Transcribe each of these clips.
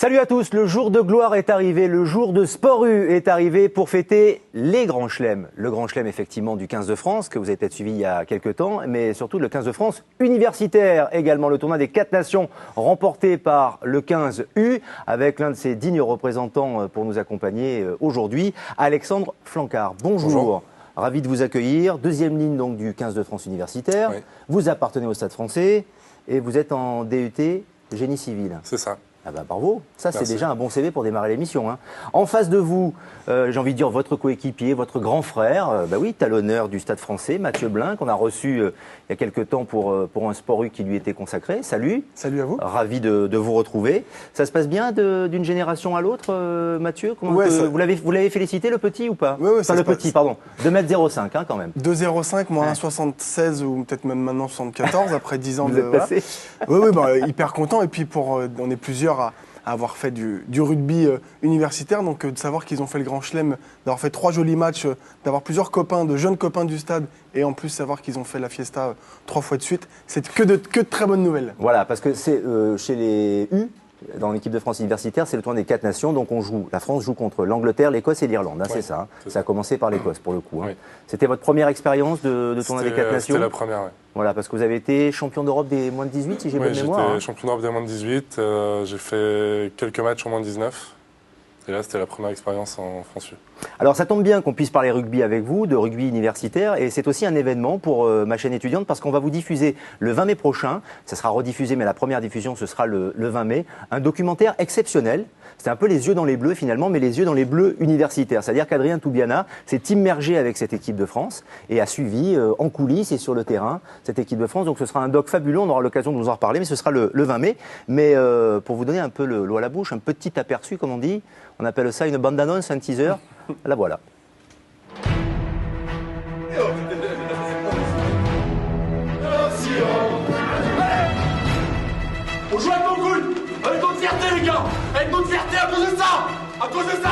Salut à tous, le jour de gloire est arrivé, le jour de Sport U est arrivé pour fêter les grands chelems. Le grand chelem effectivement du 15 de France, que vous avez peut-être suivi il y a quelques temps, mais surtout le 15 de France universitaire également, le tournoi des 4 nations remporté par le 15 U, avec l'un de ses dignes représentants pour nous accompagner aujourd'hui, Alexandre Flancard. Bonjour. Ravi de vous accueillir, deuxième ligne donc du 15 de France universitaire, oui. Vous appartenez au Stade français et vous êtes en DUT Génie civil. C'est ça. Ah bah bravo, ça c'est déjà un bon CV pour démarrer l'émission. Hein. En face de vous, j'ai envie de dire votre coéquipier, votre grand frère, bah oui, talonneur du Stade français, Mathieu Blin, qu'on a reçu il y a quelques temps pour un Sport U qui lui était consacré. Salut. Salut à vous. Ravi de vous retrouver. Ça se passe bien d'une génération à l'autre, Mathieu? Vous l'avez félicité le petit ou pas? Oui, enfin le petit, pardon. 2,05 m hein, quand même. 2,05 m, moi 1,76 ou peut-être même maintenant 74 après 10 ans vous de... êtes passé. Oui, bah, hyper content. Et puis on est plusieurs à avoir fait du rugby universitaire, donc de savoir qu'ils ont fait le grand chelem, d'avoir fait 3 jolis matchs, d'avoir plusieurs copains, de jeunes copains du stade, et en plus savoir qu'ils ont fait la fiesta 3 fois de suite, c'est que de très bonnes nouvelles. Voilà, parce que c'est chez les U, dans l'équipe de France universitaire, c'est le tournoi des 4 nations, donc la France joue contre l'Angleterre, l'Écosse et l'Irlande, hein, c'est ça. Ça a commencé par l'Écosse pour le coup. Hein. Oui. C'était votre première expérience de tournoi des 4 nations? C'était la première, oui. Voilà, parce que vous avez été champion d'Europe des moins de 18, si j'ai bonne mémoire. Oui, j'étais champion d'Europe des moins de 18, j'ai fait quelques matchs en moins de 19. Et là, c'était la première expérience en France U. Alors, ça tombe bien qu'on puisse parler rugby avec vous, de rugby universitaire. Et c'est aussi un événement pour ma chaîne étudiante parce qu'on va vous diffuser le 20 mai prochain. Ça sera rediffusé, mais la première diffusion, ce sera le 20 mai. Un documentaire exceptionnel. C'est un peu les yeux dans les bleus finalement, mais les yeux dans les bleus universitaires. C'est-à-dire qu'Adrien Toubiana s'est immergé avec cette équipe de France et a suivi en coulisses et sur le terrain cette équipe de France. Donc ce sera un doc fabuleux, on aura l'occasion de vous en reparler, mais ce sera le 20 mai. Mais pour vous donner un peu l'eau à la bouche, un petit aperçu, comme on dit, on appelle ça une bande-annonce, un teaser. La voilà. On joue avec nos couilles, avec notre fierté les gars, avec notre fierté à cause de ça, à cause de ça.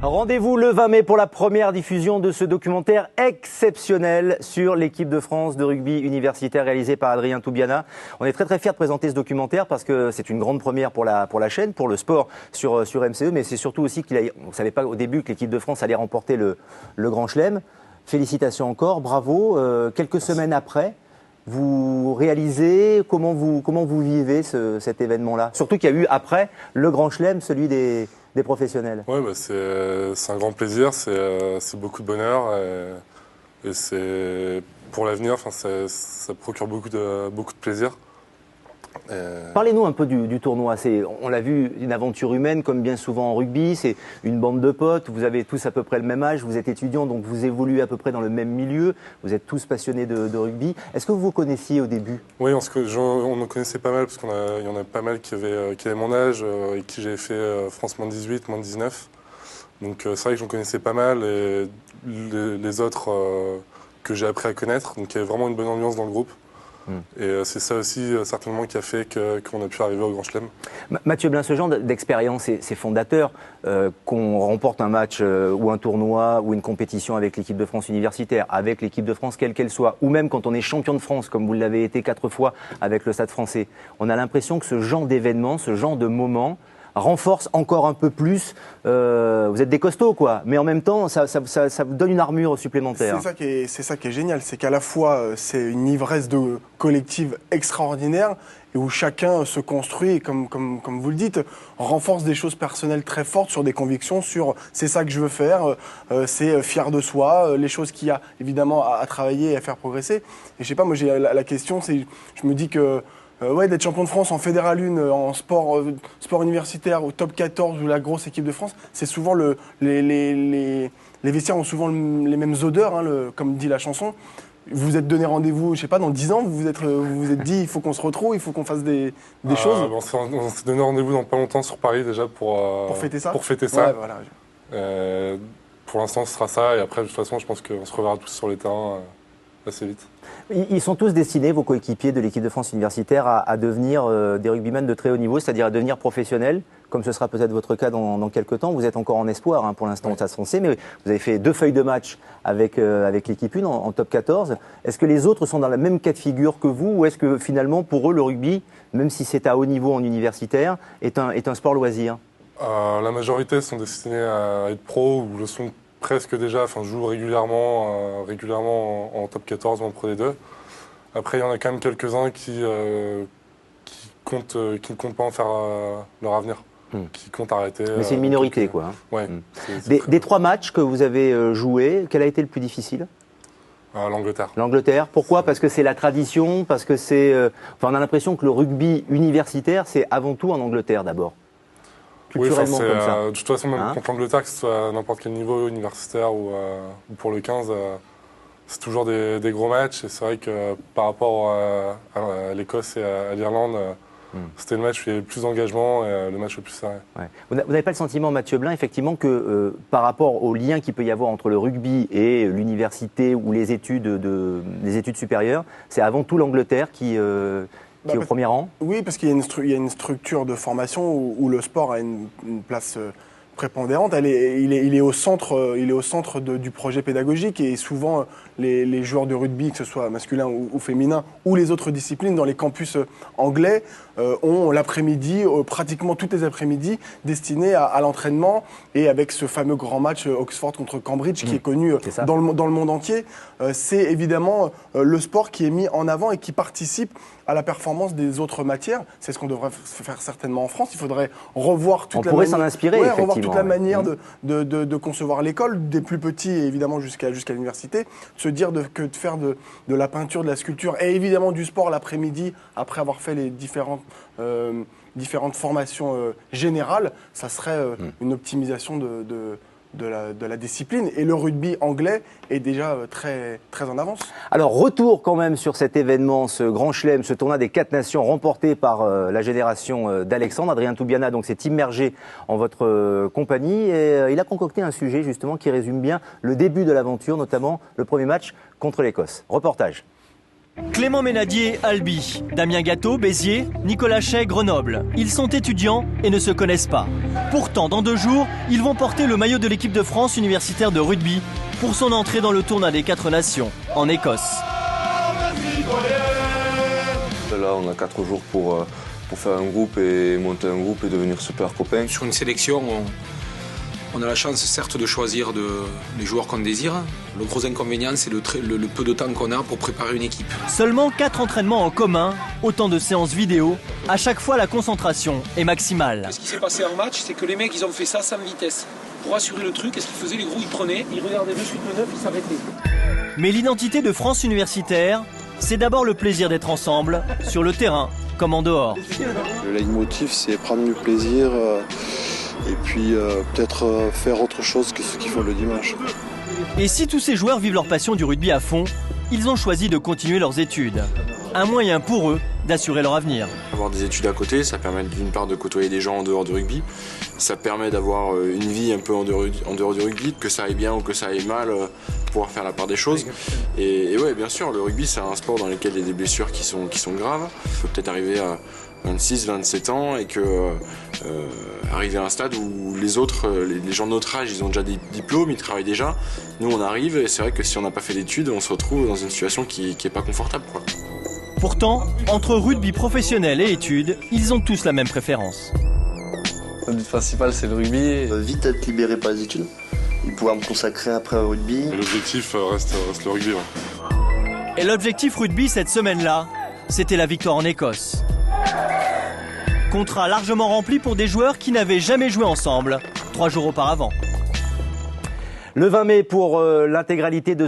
Rendez-vous le 20 mai pour la première diffusion de ce documentaire exceptionnel sur l'équipe de France de rugby universitaire réalisé par Adrien Toubiana. On est très très fiers de présenter ce documentaire parce que c'est une grande première pour la chaîne, pour le sport sur MCE, mais c'est surtout aussi on ne savait pas au début que l'équipe de France allait remporter le Grand Chelem. Félicitations encore, bravo. Quelques semaines après, vous réalisez comment vous vivez cet événement-là? Surtout qu'il y a eu après le Grand Chelem, celui des professionnels. Oui, bah c'est un grand plaisir, c'est beaucoup de bonheur et c'est pour l'avenir, ça procure beaucoup de plaisir. Parlez-nous un peu du tournoi. On l'a vu, une aventure humaine comme bien souvent en rugby, c'est une bande de potes, vous avez tous à peu près le même âge, vous êtes étudiants donc vous évoluez à peu près dans le même milieu, vous êtes tous passionnés de rugby. Est-ce que vous vous connaissiez au début? Oui, on en connaissait pas mal parce qu'il y en a pas mal qui avaient mon âge et qui j'avais fait France moins 18, moins 19. Donc c'est vrai que j'en connaissais pas mal et les autres que j'ai appris à connaître. Donc il y avait vraiment une bonne ambiance dans le groupe. Et c'est ça aussi certainement qui a fait qu'on a pu arriver au Grand Chelem. Mathieu Blin, ce genre d'expérience, c'est fondateur qu'on remporte un match ou un tournoi ou une compétition avec l'équipe de France universitaire, avec l'équipe de France quelle qu'elle soit, ou même quand on est champion de France, comme vous l'avez été 4 fois avec le Stade français. On a l'impression que ce genre d'événement, ce genre de moment renforce encore un peu plus. Vous êtes des costauds, quoi. Mais en même temps, ça vous donne une armure supplémentaire. C'est ça qui est génial. C'est qu'à la fois, c'est une ivresse collective extraordinaire et où chacun se construit et, comme vous le dites, renforce des choses personnelles très fortes sur des convictions, sur c'est ça que je veux faire, c'est fier de soi, les choses qu'il y a évidemment à travailler et à faire progresser. Et je sais pas, moi j'ai la question, je me dis que d'être champion de France en Fédéral 1, en sport universitaire, au top 14 ou la grosse équipe de France, c'est souvent les vestiaires ont souvent les mêmes odeurs, hein, comme dit la chanson. Vous vous êtes donné rendez-vous, je sais pas, dans 10 ans, vous vous êtes dit, il faut qu'on se retrouve, il faut qu'on fasse des choses. On s'est donné rendez-vous dans pas longtemps sur Paris déjà pour fêter ça. Pour fêter ça. Ouais, voilà. Pour l'instant, ce sera ça. Et après, de toute façon, je pense qu'on se reverra tous sur les terrains assez vite. Ils sont tous destinés, vos coéquipiers de l'équipe de France universitaire, à devenir des rugbymen de très haut niveau, c'est-à-dire à devenir professionnels, comme ce sera peut-être votre cas dans quelques temps. Vous êtes encore en espoir, hein, pour l'instant, ça se sait, mais vous avez fait 2 feuilles de match avec l'équipe 1 en top 14. Est-ce que les autres sont dans la même cas de figure que vous, ou est-ce que finalement, pour eux, le rugby, même si c'est à haut niveau en universitaire, est un sport loisir? La majorité sont destinés à être pro ou le sont presque déjà, enfin jouent régulièrement en top 14 ou en Pro D2. Après, il y en a quand même quelques-uns qui ne comptent pas en faire leur avenir, qui comptent arrêter. Mais c'est une minorité, quoi. Hein. Ouais, des 3 matchs que vous avez joués, quel a été le plus difficile? L'Angleterre. L'Angleterre. Pourquoi? Parce que c'est la tradition, parce que c'est... on a l'impression que le rugby universitaire, c'est avant tout en Angleterre d'abord. Oui, comme ça. De toute façon, même contre l'Angleterre, que ce soit à n'importe quel niveau, universitaire ou pour le 15, c'est toujours des gros matchs. Et c'est vrai que par rapport à l'Écosse et à l'Irlande, c'était le match où il y avait le plus d'engagement et le match le plus serré. Ouais. Vous n'avez pas le sentiment, Mathieu Blin, effectivement, que par rapport au lien qu'il peut y avoir entre le rugby et l'université ou les études supérieures, c'est avant tout l'Angleterre qui est au premier rang? Oui, parce qu'il y a une structure de formation où le sport a une place prépondérante. Il est au centre du projet pédagogique, et souvent les joueurs de rugby, que ce soit masculin ou féminin, ou les autres disciplines dans les campus anglais, ont l'après-midi, pratiquement tous les après-midi, destinés à l'entraînement, et avec ce fameux grand match Oxford contre Cambridge qui est connu dans le monde entier. C'est évidemment le sport qui est mis en avant et qui participe à la performance des autres matières. C'est ce qu'on devrait faire certainement en France. Il faudrait revoir toute s'en inspirer, revoir toute la manière de concevoir l'école, des plus petits évidemment jusqu'à l'université, se dire que de faire de la peinture, de la sculpture et évidemment du sport l'après-midi, après avoir fait les différentes formations générales, ça serait une optimisation de la discipline. Et le rugby anglais est déjà très, très en avance. Alors, retour quand même sur cet événement, ce grand chelem, ce tournoi des 4 nations remporté par la génération d'Alexandre. Adrien Toubiana donc s'est immergé en votre compagnie, et il a concocté un sujet justement qui résume bien le début de l'aventure, notamment le premier match contre l'Écosse. Reportage. Clément Ménadier, Albi, Damien Gâteau, Béziers, Nicolas Chay, Grenoble. Ils sont étudiants et ne se connaissent pas. Pourtant, dans 2 jours, ils vont porter le maillot de l'équipe de France universitaire de rugby pour son entrée dans le tournoi des 4 nations, en Écosse. Là, on a 4 jours pour faire un groupe et monter un groupe et devenir super copains. Sur une sélection, on a la chance certes de choisir les joueurs qu'on désire. Le gros inconvénient, c'est le peu de temps qu'on a pour préparer une équipe. Seulement 4 entraînements en commun, autant de séances vidéo. À chaque fois, la concentration est maximale. Ce qui s'est passé en match, c'est que les mecs, ils ont fait ça sans vitesse. Pour assurer le truc, qu'est-ce qu'ils faisaient? Les gros, ils prenaient, ils regardaient de suite le 9, ils s'arrêtaient. Mais l'identité de France universitaire, c'est d'abord le plaisir d'être ensemble, sur le terrain comme en dehors. Le leitmotiv, c'est prendre du plaisir et puis peut-être faire autre chose que ce qu'ils font le dimanche. Et si tous ces joueurs vivent leur passion du rugby à fond, ils ont choisi de continuer leurs études. Un moyen pour eux d'assurer leur avenir. Avoir des études à côté, ça permet d'une part de côtoyer des gens en dehors du rugby. Ça permet d'avoir une vie un peu en dehors du rugby, que ça aille bien ou que ça aille mal, pouvoir faire la part des choses. Et ouais, bien sûr, le rugby, c'est un sport dans lequel il y a des blessures qui sont graves. Il faut peut-être arriver à 26, 27 ans et que arriver à un stade où les autres, les gens de notre âge, ils ont déjà des diplômes, ils travaillent déjà. Nous, on arrive et c'est vrai que si on n'a pas fait d'études, on se retrouve dans une situation qui est pas confortable, quoi. Pourtant, entre rugby professionnel et études, ils ont tous la même préférence. Le but principal, c'est le rugby. Vite être libéré par les études et pouvoir me consacrer après au rugby. L'objectif reste le rugby. Ouais. Et l'objectif rugby cette semaine-là, c'était la victoire en Écosse. Contrat largement rempli pour des joueurs qui n'avaient jamais joué ensemble 3 jours auparavant. Le 20 mai pour l'intégralité de